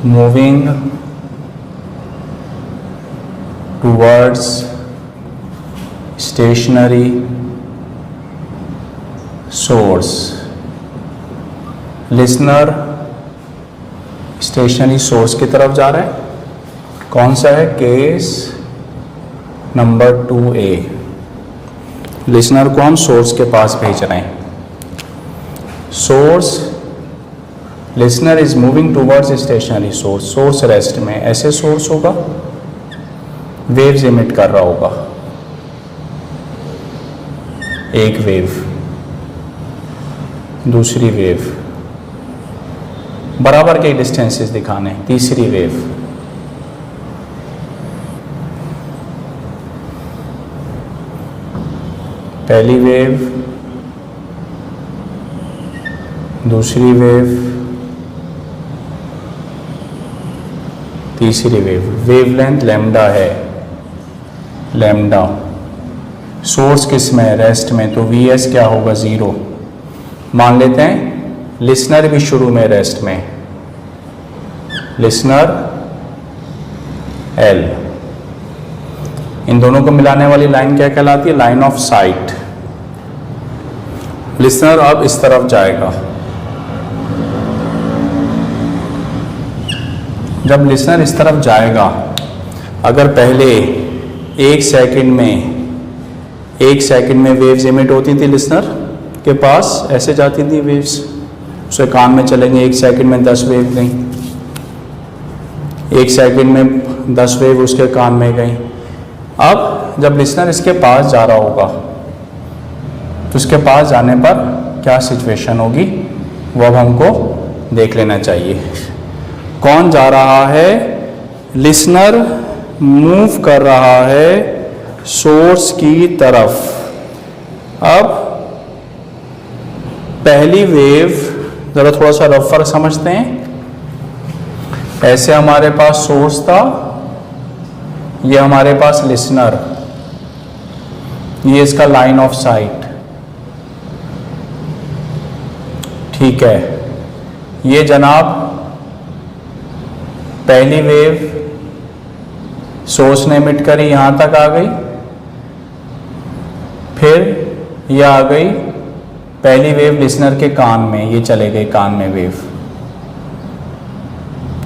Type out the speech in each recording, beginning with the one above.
moving towards stationary source. Listener stationary source की तरफ जा रहा है। कौन सा है? Case number 2A। लिसनर को हम सोर्स के पास भेज रहे हैं। Source, listener is moving towards stationary source. Source rest में, ऐसे सोर्स होगा, वेव्स इमिट कर रहा होगा, एक वेव, दूसरी वेव, बराबर के डिस्टेंसेस दिखाने, तीसरी वेव, पहली वेव, दूसरी वेव, तीसरी वेव। वेवलेंथ लैम्डा है, लैम्डा। सोर्स किस में है? रेस्ट में, तो Vs क्या होगा? 0। मान लेते हैं लिसनर भी शुरू में रेस्ट में, लिसनर L। इन दोनों को मिलाने वाली लाइन क्या कहलाती है? Line of site. लिसनर अब इस तरफ जाएगा। जब लिसनर इस तरफ जाएगा, अगर पहले एक सेकंड में वेव्स इमिट होती थी लिसनर के पास, ऐसे जाती थी वेव्स, उसके कान में चलेंगे, 1 सेकंड में 10 वेव गई, 1 सेकंड में 10 वेव उसके कान में गई। अब जब लिसनर इसके पास जा रहा होगा, तो उसके पास जाने पर क्या सिचुएशन होगी, वो अब हमको देख लेना चाहिए। कौन जा रहा है? लिसनर मूव कर रहा है सोर्स की तरफ। अब पहली वेव, जरा थोड़ा सा रफ फर्क समझते हैं। ऐसे हमारे पास सोर्स था, ये हमारे पास लिसनर, ये इसका लाइन ऑफ साइट, ठीक है। ये जनाब पहली वेव सोर्स ने इमिट करी, यहां तक आ गई, फिर ये आ गई पहली वेव लिसनर के कान में, ये चले गई कान में वेव।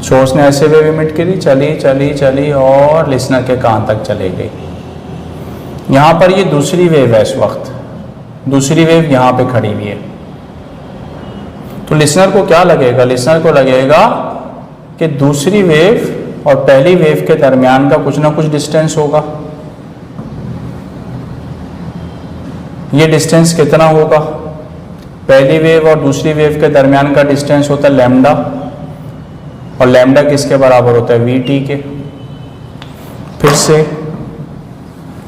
सोर्स ने ऐसे वेव इमिट करी, चली चली चली और लिसनर के कान तक चले गई। यहाँ पर ये दूसरी वेव है, इस वक्त दूसरी वेव यहाँ पे खड़ी हुई है। तो लिसनर को क्या लगेगा? लिसनर को लगेगा कि दूसरी वेव और पहली वेव के दरमियान का कुछ ना कुछ डिस्टेंस होगा। ये डिस्टेंस कितना होगा? पहली वेव और दूसरी वेव के दरमियान का डिस्टेंस होता है लैम्डा, और लैम्डा किसके बराबर होता है? Vt के। फिर से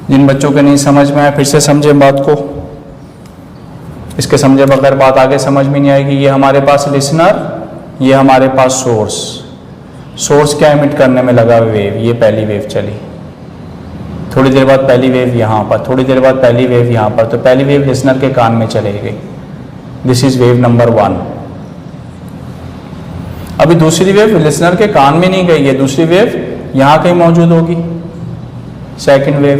जिन बच्चों के नहीं समझ में आया, फिर से समझें बात को, इसके समझे बगैर बात आगे समझ में नहीं आएगी। ये हमारे पास लिसनर, ये हमारे पास सोर्स। सोर्स क्या इमिट करने में लगा? वेव। ये पहली वेव चली, थोड़ी देर बाद पहली वेव यहाँ पर, थोड़ी देर बाद पहली वेव यहाँ पर, तो पहली वेव लिसनर के कान में चली गई। This is wave number 1। अभी दूसरी वेव लिसनर के कान में नहीं गई है, दूसरी वेव यहाँ कहीं मौजूद होगी, second wave.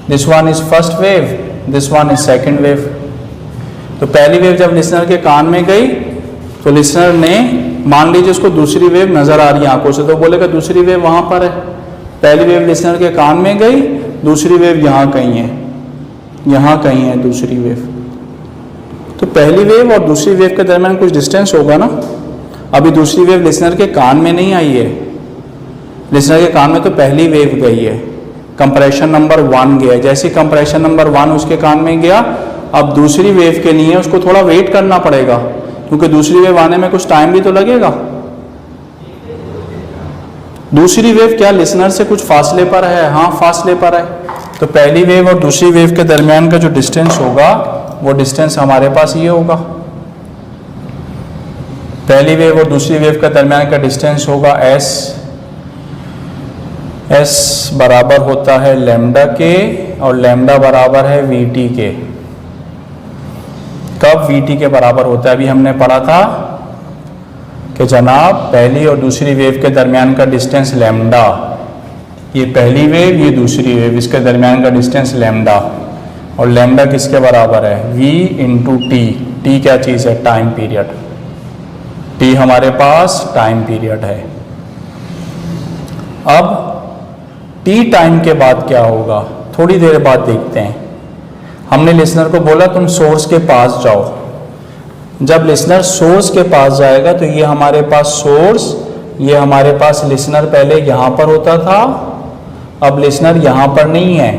This one is first wave, this one is second wave. तो पहली वेव जब लिसनर के कान में गई, तो लिसनर ने, मान लीजिए उसको दूसरी वेव नजर आ रही है आंखों से, तो बोलेगा दूसरी वेव वहां पर है। पहली वेव लिसनर के कान में गई, दूसरी वेव यहाँ कहीं है, यहाँ कहीं है दूसरी वेव। तो पहली वेव और दूसरी वेव के दरमियान कुछ डिस्टेंस होगा ना। अभी दूसरी वेव लिसनर के कान में नहीं आई है, लिसनर के कान में तो पहली वेव गई है, कंप्रेशन नंबर 1 गया। जैसे कंप्रेशन नंबर 1 उसके कान में गया, अब दूसरी वेव के लिए उसको थोड़ा वेट करना पड़ेगा, क्योंकि दूसरी वेव आने में कुछ टाइम भी तो लगेगा। दूसरी वेव क्या लिसनर से कुछ फासले पर है? हाँ, फासले पर है। तो पहली वेव और दूसरी वेव के दरमियान का जो डिस्टेंस होगा, वो डिस्टेंस हमारे पास ये होगा। पहली वेव और दूसरी वेव के दरमियान का डिस्टेंस होगा s। s बराबर होता है लैम्डा के, और लैम्डा बराबर है Vt के। कब Vt के बराबर होता है? अभी हमने पढ़ा था कि जनाब पहली और दूसरी वेव के दरमियान का डिस्टेंस लैम्डा, ये पहली वेव ये दूसरी वेव, इसके दरमियान का डिस्टेंस लैम्डा, और लैम्डा किसके बराबर है? v into T. टी क्या चीज़ है? Time period. टी हमारे पास टाइम पीरियड है। अब टी टाइम के बाद क्या होगा थोड़ी देर बाद देखते हैं। हमने लिसनर को बोला तुम सोर्स के पास जाओ। जब लिसनर सोर्स के पास जाएगा तो ये हमारे पास सोर्स, ये हमारे पास लिसनर पहले यहाँ पर होता था, अब लिसनर यहाँ पर नहीं है,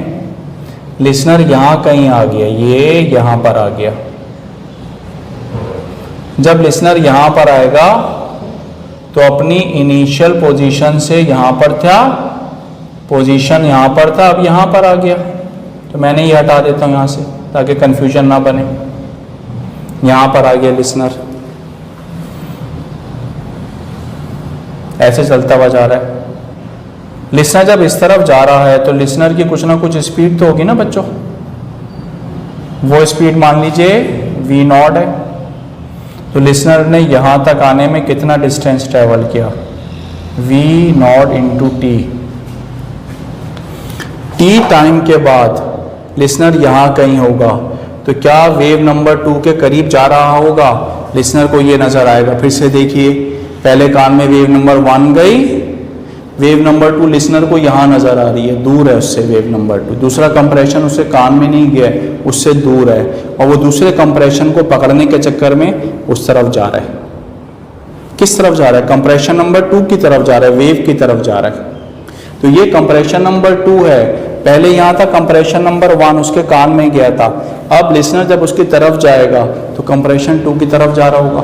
लिसनर यहाँ कहीं आ गया, ये यहाँ पर आ गया। जब लिसनर यहाँ पर आएगा तो अपनी इनिशियल पोजीशन से यहाँ पर था, पोजीशन यहाँ पर था, अब यहाँ पर आ गया। तो मैंने ये हटा देता हूँ यहाँ से ताकि कंफ्यूजन ना बने। यहाँ पर आ गया लिसनर, ऐसे चलता हुआ जा रहा है। लिसनर जब इस तरफ जा रहा है तो लिसनर की कुछ ना कुछ स्पीड तो होगी ना बच्चों। वो स्पीड मान लीजिए v नॉट है। तो लिसनर ने यहाँ तक आने में कितना डिस्टेंस ट्रेवल किया? v not into T. T time के बाद लिसनर यहाँ कहीं होगा, तो क्या वेव नंबर 2 के करीब जा रहा होगा? लिसनर को ये नज़र आएगा। फिर से देखिए, पहले कान में वेव नंबर 1 गई, वेव नंबर 2 लिसनर को यहाँ नज़र आ रही है, दूर है उससे वेव नंबर 2। दूसरा कंप्रेशन उससे कान में नहीं गया, उससे दूर है, और वो दूसरे कंप्रेशन को पकड़ने के चक्कर में उस तरफ जा रहा है। किस तरफ जा रहा है? कंप्रेशन नंबर 2 की तरफ जा रहा है, वेव की तरफ जा रहा है। तो ये कंप्रेशन नंबर 2 है। पहले यहाँ था कंप्रेशन नंबर 1, उसके कान में गया था। अब लिसनर जब उसकी तरफ जाएगा तो कंप्रेशन 2 की तरफ जा रहा होगा।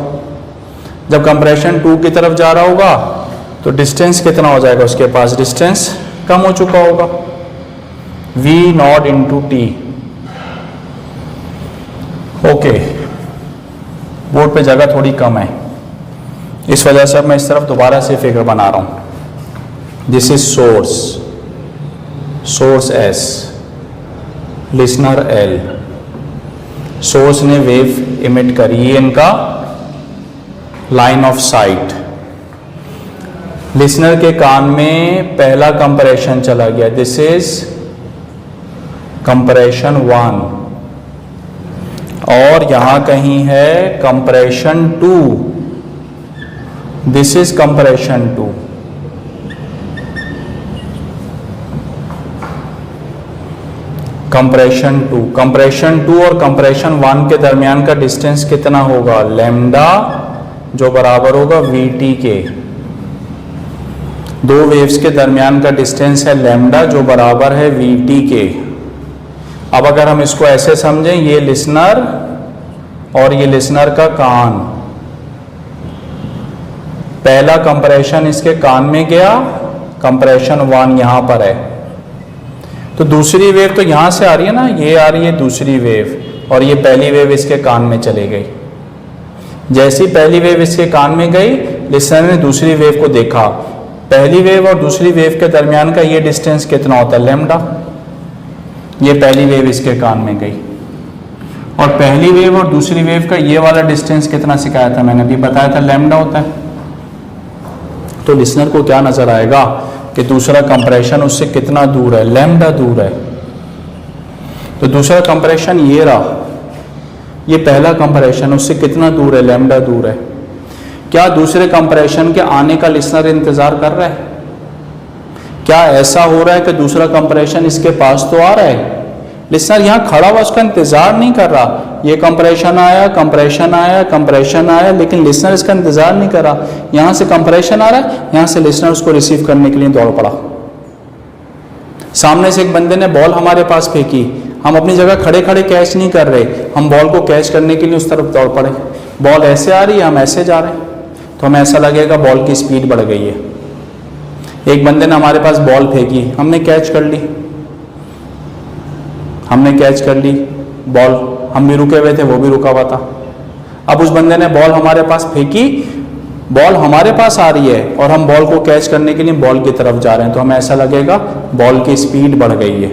जब कंप्रेशन 2 की तरफ जा रहा होगा तो डिस्टेंस कितना हो जाएगा उसके पास? डिस्टेंस कम हो चुका होगा, v not into T. Okay, board पे जगह थोड़ी कम है, इस वजह से अब मैं इस तरफ दोबारा से फिगर बना रहा हूं। This is source, source S, listener L। Source ने वेव इमिट करी, ये इनका लाइन ऑफ साइट। लिसनर के कान में पहला कंप्रेशन चला गया, दिस इज कंप्रेशन 1, और यहां कहीं है compression 2, this is compression 2। Compression 2, compression 2 और कंप्रेशन 1 के दरमियान का डिस्टेंस कितना होगा? लैम्डा, जो बराबर होगा VT के। दो वेव्स के दरमियान का डिस्टेंस है लैम्डा, जो बराबर है VT के। अब अगर हम इसको ऐसे समझें, ये लिसनर और ये लिसनर का कान, पहला कंप्रेशन इसके कान में गया, कंप्रेशन 1 यहां पर है। तो दूसरी वेव तो यहां से आ रही है ना, ये आ रही है दूसरी वेव, और ये पहली वेव इसके कान में चली गई। जैसी पहली वेव इसके कान में गई, लिसनर ने दूसरी वेव को देखा। पहली वेव और दूसरी वेव के दरमियान का ये डिस्टेंस कितना होता है? लैम्डा। ये पहली वेव इसके कान में गई, और पहली वेव और दूसरी वेव का ये वाला डिस्टेंस कितना सिखाया था मैंने, अभी बताया था, लैम्डा होता है। तो लिसनर को क्या नजर आएगा कि दूसरा कंप्रेशन उससे कितना दूर है? लैम्डा दूर है। तो दूसरा कंप्रेशन ये रहा, ये पहला कंप्रेशन उससे कितना दूर है? लैम्डा दूर है। क्या दूसरे कंप्रेशन के आने का लिसनर इंतजार कर रहा है? क्या ऐसा हो रहा है कि दूसरा कंप्रेशन इसके पास तो आ रहा है, लिसनर यहाँ खड़ा हुआ उसका इंतजार नहीं कर रहा। ये कंप्रेशन आया, कंप्रेशन आया, कंप्रेशन आया, लेकिन लिसनर इसका इंतजार नहीं कर रहा। यहाँ से कंप्रेशन आ रहा है, यहाँ से लिसनर उसको रिसीव करने के लिए दौड़ पड़ा। सामने से एक बंदे ने बॉल हमारे पास फेंकी, हम अपनी जगह खड़े खड़े कैच नहीं कर रहे, हम बॉल को कैच करने के लिए उस तरफ दौड़ पड़े। बॉल ऐसे आ रही है, हम ऐसे जा रहे हैं, तो हमें ऐसा लगेगा बॉल की स्पीड बढ़ गई है। एक बंदे ने हमारे पास बॉल फेंकी, हमने कैच कर ली, हमने कैच कर ली बॉल, हम भी रुके हुए थे, वो भी रुका हुआ था। अब उस बंदे ने बॉल हमारे पास फेंकी, बॉल हमारे पास आ रही है और हम बॉल को कैच करने के लिए बॉल की तरफ जा रहे हैं, तो हमें ऐसा लगेगा बॉल की स्पीड बढ़ गई है।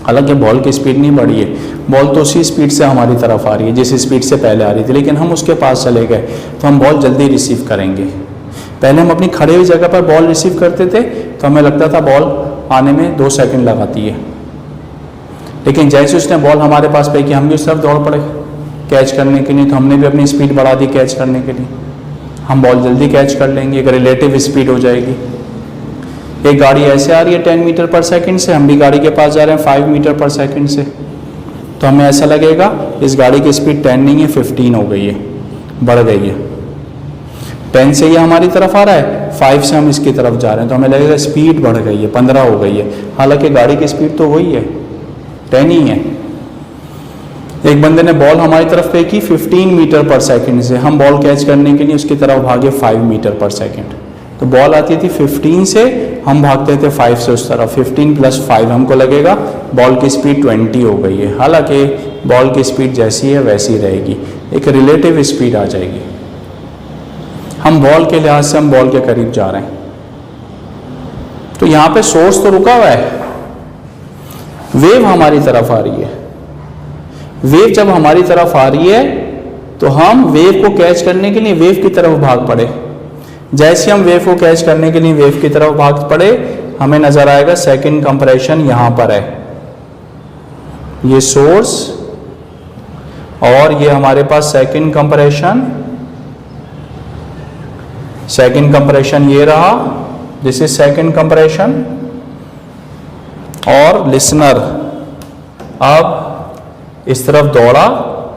हालांकि बॉल की स्पीड नहीं बढ़ी है, बॉल तो उसी स्पीड से हमारी तरफ आ रही है जिस स्पीड से पहले आ रही थी, लेकिन हम उसके पास चले गए तो हम बॉल जल्दी रिसीव करेंगे। पहले हम अपनी खड़े हुई जगह पर बॉल रिसीव करते थे तो हमें लगता था बॉल आने में 2 सेकंड लगाती है, लेकिन जैसे उसने बॉल हमारे पास फेंकी हम भी उस तरफ दौड़ पड़े कैच करने के लिए, तो हमने भी अपनी स्पीड बढ़ा दी कैच करने के लिए, हम बॉल जल्दी कैच कर लेंगे, एक रिलेटिव स्पीड हो जाएगी। एक गाड़ी ऐसे आ रही है 10 मीटर पर सेकंड से, हम भी गाड़ी के पास जा रहे हैं 5 मीटर पर सेकंड से, तो हमें ऐसा लगेगा इस गाड़ी की स्पीड 10 नहीं है 15 हो गई है, बढ़ गई है। 10 से ये हमारी तरफ आ रहा है, 5 से हम इसकी तरफ जा रहे हैं, तो हमें लगेगा स्पीड बढ़ गई है, 15 हो गई है, हालांकि गाड़ी की स्पीड तो वही है, 10 ही है। एक बंदे ने बॉल हमारी तरफ फेंकी 15 मीटर पर सेकंड से, हम बॉल कैच करने के लिए उसकी तरफ भागे 5 मीटर पर सेकंड, तो बॉल आती थी 15 से, हम भागते थे 5 से उस तरफ, 15 + 5 हमको लगेगा बॉल की स्पीड 20 हो गई है, हालांकि बॉल की स्पीड जैसी है वैसी रहेगी, एक रिलेटिव स्पीड आ जाएगी। हम बॉल के लिहाज से हम बॉल के करीब जा रहे हैं, तो यहाँ पे सोर्स तो रुका हुआ है, वेव हमारी तरफ आ रही है। वेव जब हमारी तरफ आ रही है तो हम वेव को कैच करने के लिए वेव की तरफ भाग पड़े। जैसे हम वेव को कैच करने के लिए वेव की तरफ भाग पड़े, हमें नजर आएगा सेकंड कंप्रेशन यहां पर है, ये सोर्स और ये हमारे पास सेकंड कंप्रेशन, सेकंड कंप्रेशन ये रहा, दिस इज सेकंड कंप्रेशन, और लिसनर अब इस तरफ दौड़ा,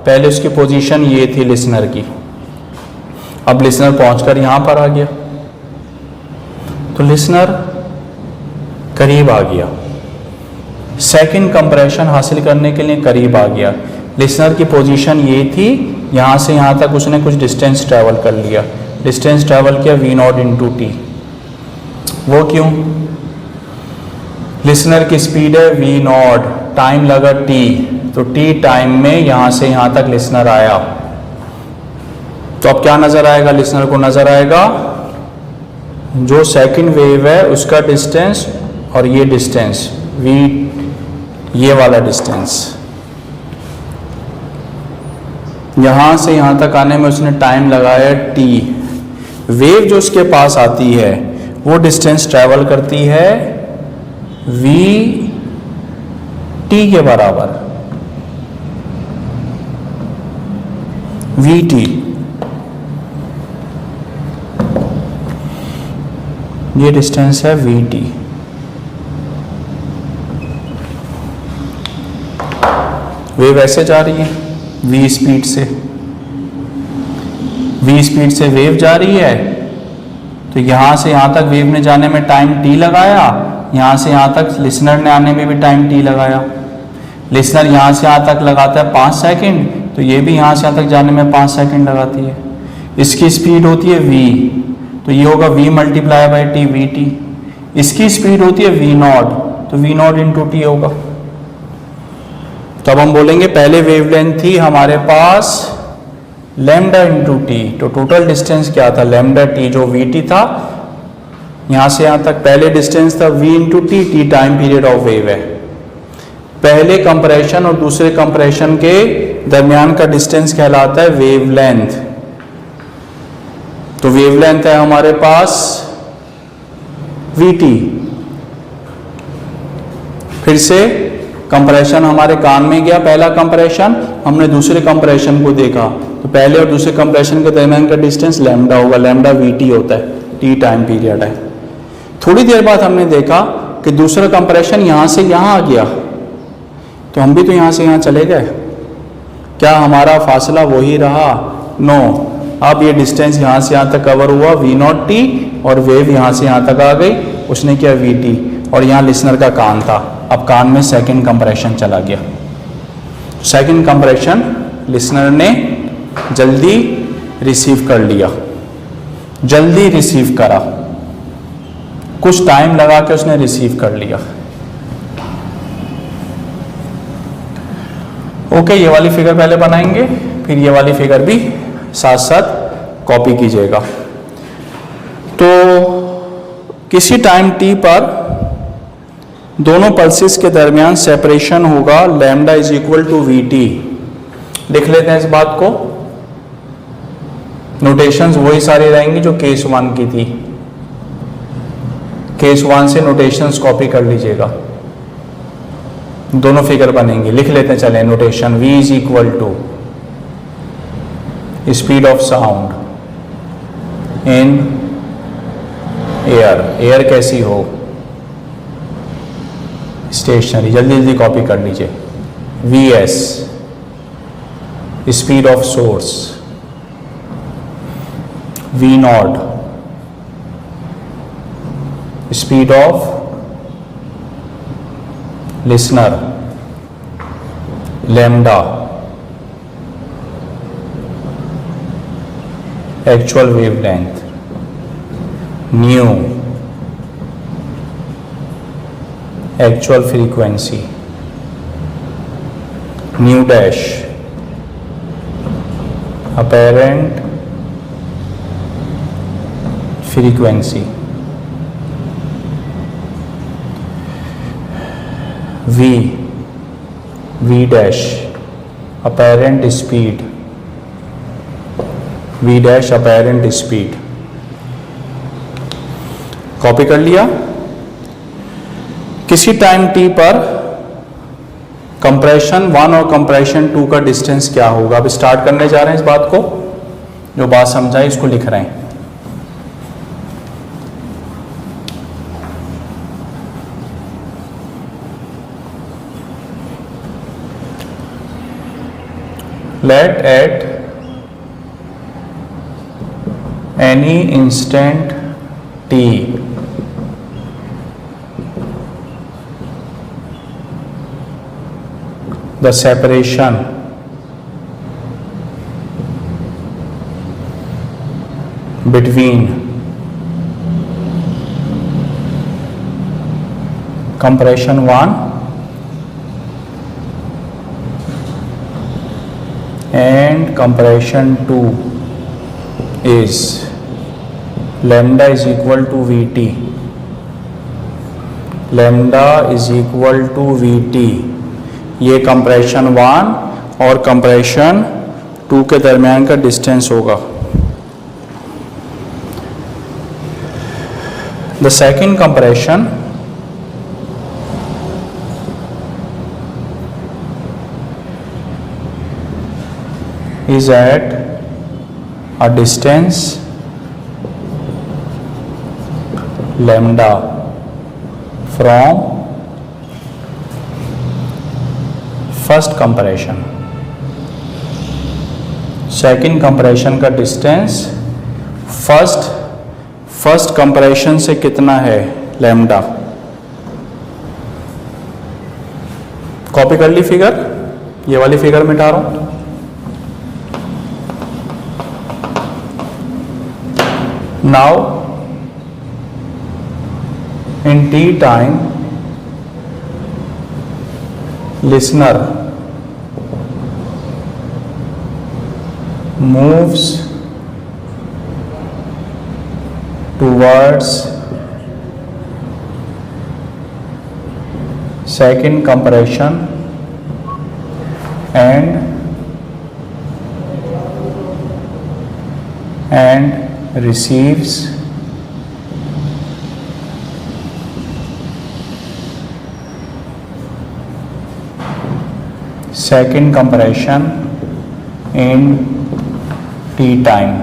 पहले उसकी पोजीशन ये थी लिसनर की, अब लिसनर पहुंचकर यहां पर आ गया, तो लिसनर करीब आ गया, सेकंड कंप्रेशन हासिल करने के लिए करीब आ गया। लिसनर की पोजीशन ये थी, यहां से यहां तक उसने कुछ डिस्टेंस ट्रैवल कर लिया, डिस्टेंस ट्रैवल किया V0 × T। वो क्यों? लिसनर की स्पीड है V0, टाइम लगा T, तो T टाइम में यहां से यहां तक लिसनर आया, तो अब क्या नजर आएगा? लिसनर को नजर आएगा जो सेकंड वेव है उसका डिस्टेंस और ये डिस्टेंस V, ये वाला डिस्टेंस, यहां से यहां तक आने में उसने टाइम लगाया T। वेव जो उसके पास आती है वो डिस्टेंस ट्रैवल करती है VT के बराबर, VT। ये डिस्टेंस है VT। वेव ऐसे जा रही है V स्पीड से, V स्पीड से वेव जा रही है, तो यहां से यहां तक वेव ने जाने में टाइम T लगाया, यहां से यहां तक लिसनर ने आने में भी टाइम T लगाया। लिसनर यहां से यहां तक लगाता है 5 सेकंड, तो ये भी यहां से यहां तक जाने में 5 सेकंड लगाती है। इसकी स्पीड होती है V, तो ये होगा V × T VT। इसकी स्पीड होती है V0, तो V0 × T होगा। तो अब हम बोलेंगे पहले वेवलेंथ थी हमारे पास लैम्डा × T, तो टोटल डिस्टेंस क्या था? लैम्डा T जो VT था, यहां से यहां तक पहले डिस्टेंस था V × T, T time period of wave है। पहले कंप्रेशन और दूसरे कंप्रेशन के दरमियान का डिस्टेंस कहलाता है वेवलेंथ। तो वेवलेंथ है हमारे पास VT। फिर से कंप्रेशन हमारे कान में गया, पहला कंप्रेशन, हमने दूसरे कंप्रेशन को देखा, तो पहले और दूसरे कंप्रेशन के दरमियान का डिस्टेंस लैम्डा होगा, लैम्डा VT होता है, T टाइम पीरियड है। थोड़ी देर बाद हमने देखा कि दूसरा कंप्रेशन यहां से यहां आ गया, तो हम भी तो यहां से यहां चले गए, क्या हमारा फासला वही रहा? नो। अब ये डिस्टेंस यहां से यहां तक कवर हुआ V0T, और वेव यहां से यहां तक आ गई, उसने किया VT, और यहां लिसनर का कान था, अब कान में सेकंड कंप्रेशन चला गया। सेकंड कंप्रेशन लिसनर ने जल्दी रिसीव कर लिया, जल्दी रिसीव करा, कुछ टाइम लगा के उसने रिसीव कर लिया। ओके, ये वाली फिगर पहले बनाएंगे, फिर ये वाली फिगर भी साथ साथ कॉपी कीजिएगा। तो किसी टाइम T पर दोनों पल्सेस के दरमियान सेपरेशन होगा lambda is equal to v t. लिख लेते हैं इस बात को, नोटेशंस वही सारी रहेंगी जो केस 1 की थी। केस 1 से नोटेशंस कॉपी कर लीजिएगा, दोनों फिगर बनेंगे। लिख लेते हैं, चलें notation. v is equal to speed of sound in air. Air कैसी हो? स्टेशनरी। जल्दी जल्दी कॉपी कर लीजिए। vs speed of source, v not speed of listener, lambda actual wavelength, nu actual frequency, nu dash apparent frequency, v dash apparent speed, v dash apparent speed। Copy कर लिया। किसी time t पर compression 1 और compression 2 का distance क्या होगा? अब start करने जा रहे हैं इस बात को, जो बात समझाई इसको लिख रहे हैं। Let at any instant t the separation between compression 1 and compression 2 is lambda is equal to Vt, lambda is equal to Vt। ये कंप्रेशन 1 और कंप्रेशन 2 के दरमियान का डिस्टेंस होगा। The second compression is at a distance lambda from first compression. Second compression का distance first compression से कितना है? लैम्डा। कॉपी कर ली फिगर, ये वाली फिगर मिटा रहा हूं। Now in t time listener moves towards second compression and receives second compression in t time।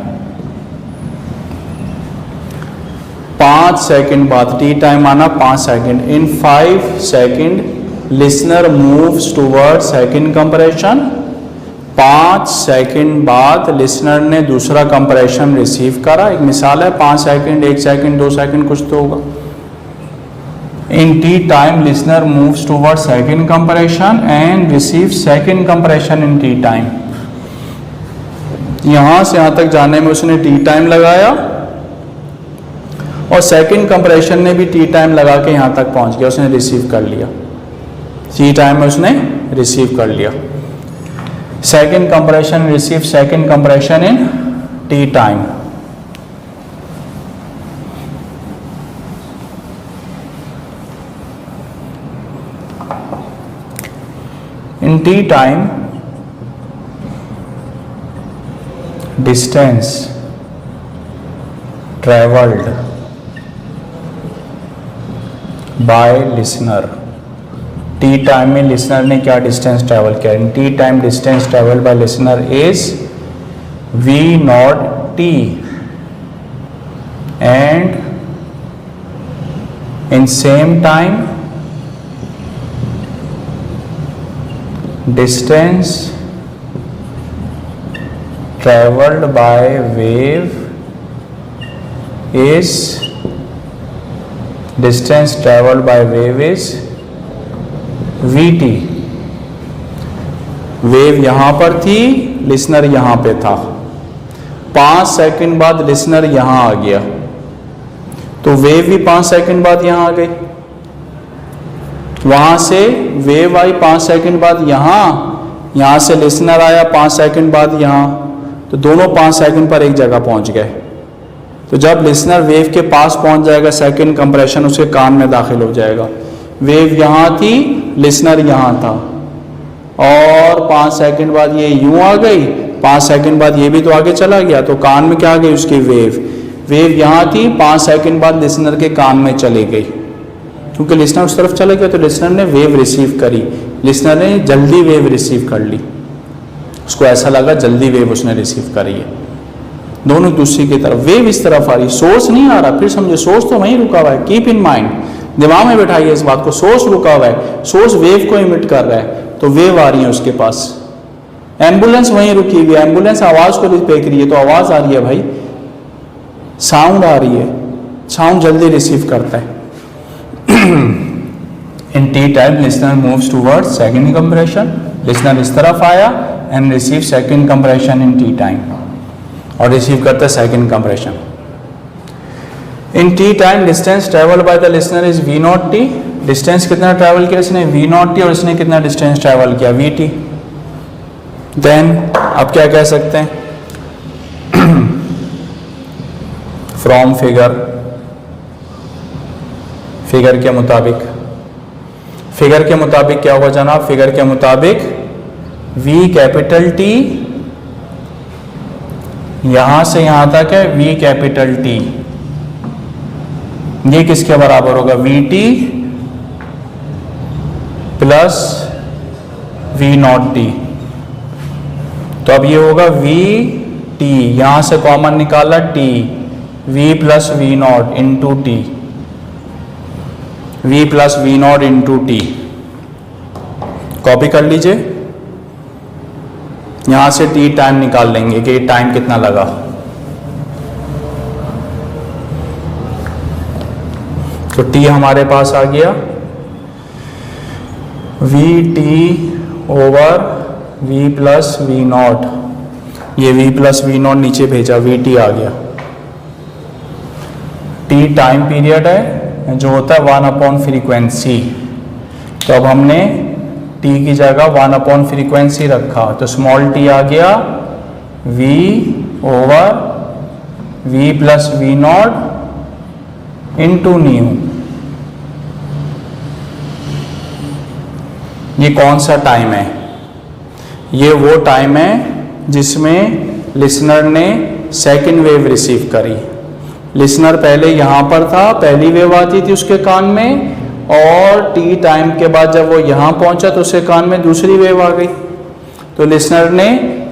5 second बाद, टी टाइम आना 5 सेकेंड। इन 5 second listener moves toward second compression. 5 second बाद listener ने दूसरा कंप्रेशन रिसीव करा। एक मिसाल है, 5 सेकेंड, 1 सेकेंड, 2 सेकेंड कुछ तो होगा। In T time, listener moves towards second compression and receives second compression in T time। यहां से यहां तक जाने में उसने T टाइम लगाया और सेकंड कंप्रेशन ने भी T टाइम लगा के यहां तक पहुंच गया, उसने रिसीव कर लिया। T टाइम में उसने रिसीव कर लिया। Second compression receive second compression in T time. t time, distance traveled by listener, t time में लिसनर ने क्या डिस्टेंस ट्रेवल किया? T time distance travel bye listener is v naught t, and in same time distance traveled by wave is vt. Wave यहां पर थी, listener यहां पे था, 5 सेकंड बाद लिसनर यहां आ गया, तो वेव भी 5 सेकंड बाद यहां आ गई। वहां से वेव आई 5 सेकंड बाद यहां से लिसनर आया 5 सेकंड बाद यहां, तो दोनों 5 सेकंड पर एक जगह पहुंच गए। तो जब लिसनर वेव के पास पहुंच जाएगा, सेकंड कंप्रेशन उसके कान में दाखिल हो जाएगा। वेव यहां थी, लिसनर यहां था, और 5 सेकंड बाद ये यूं आ गई, 5 सेकंड बाद ये भी तो आगे चला गया, तो कान में क्या आ गई उसकी वेव यहां थी, 5 सेकंड बाद लिसनर के कान में चली गई। क्योंकि लिसनर उस तरफ चला गया तो लिसनर ने वेव रिसीव करी, लिसनर ने जल्दी वेव रिसीव कर ली, उसको ऐसा लगा जल्दी वेव उसने रिसीव करी है। दोनों दूसरी की तरफ, वेव इस तरफ आ रही, सोर्स नहीं आ रहा। फिर समझो सोर्स तो वहीं रुका हुआ है, कीप इन माइंड, दिमाग में बैठाइए इस बात को, सोर्स रुका हुआ है, सोर्स वेव को इमिट कर रहा है, तो वेव आ रही है उसके पास। एम्बुलेंस वहीं रुकी हुई है, एम्बुलेंस आवाज को फेंक रही है, तो आवाज आ रही है भाई, साउंड आ रही है, साउंड जल्दी रिसीव करता है। In t time listener moves toward second compression, listener इस तरफ आया and receive second compression in t time, और रिसीव करता है second compression. In t time distance travel by the listener is v naught t, distance कितना travel किया इसने? v naught t, और इसने कितना डिस्टेंस ट्रेवल किया? vt। देन अब क्या कह सकते हैं? फ्रॉम फिगर के मुताबिक क्या होगा जनाब? फिगर के मुताबिक v कैपिटल T यहां से यहां तक है, v कैपिटल T, ये किसके बराबर होगा? vt plus v naught t। तो अब ये होगा vt, यहां से कॉमन निकाला t, v plus v not into T, v plus v not into T. Copy कर लीजिए, यहां से t टाइम निकाल लेंगे कि टाइम कितना लगा। तो t हमारे पास आ गया vt over v plus v not, ये v प्लस v नॉट नीचे भेजा, vt आ गया। t टाइम पीरियड है जो होता है 1 फ्रीक्वेंसी, तो अब हमने t की जगह 1 फ्रीक्वेंसी रखा, तो स्मॉल t आ गया v over v plus v not into new. ये कौन सा टाइम है? ये वो टाइम है जिसमें लिसनर ने सेकंड वेव रिसीव करी। लिसनर पहले यहाँ पर था, पहली वेव आती थी उसके कान में, और टी टाइम के बाद जब वो यहाँ पहुँचा तो उसके कान में दूसरी वेव आ गई, तो लिसनर ने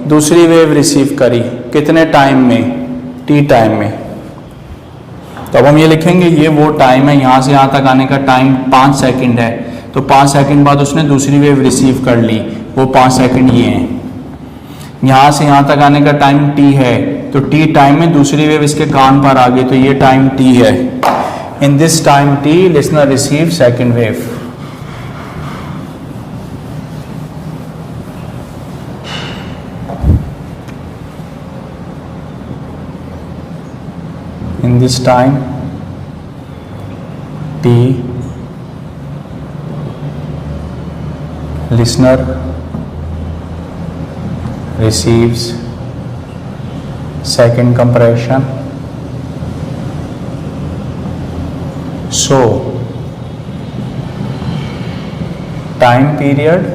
दूसरी वेव रिसीव करी। कितने टाइम में? टी टाइम में। तो अब हम ये लिखेंगे ये वो टाइम है, यहाँ से यहाँ तक आने का टाइम 5 सेकंड है, तो 5 सेकंड बाद उसने दूसरी वेव रिसीव कर ली, वो 5 सेकंड ये हैं। यहाँ से यहाँ तक आने का टाइम t है, तो t टाइम में दूसरी वेव इसके कान पर आ गई, तो ये टाइम t है। In this time t listener receive second wave. In this time t listener receives second compression, so time period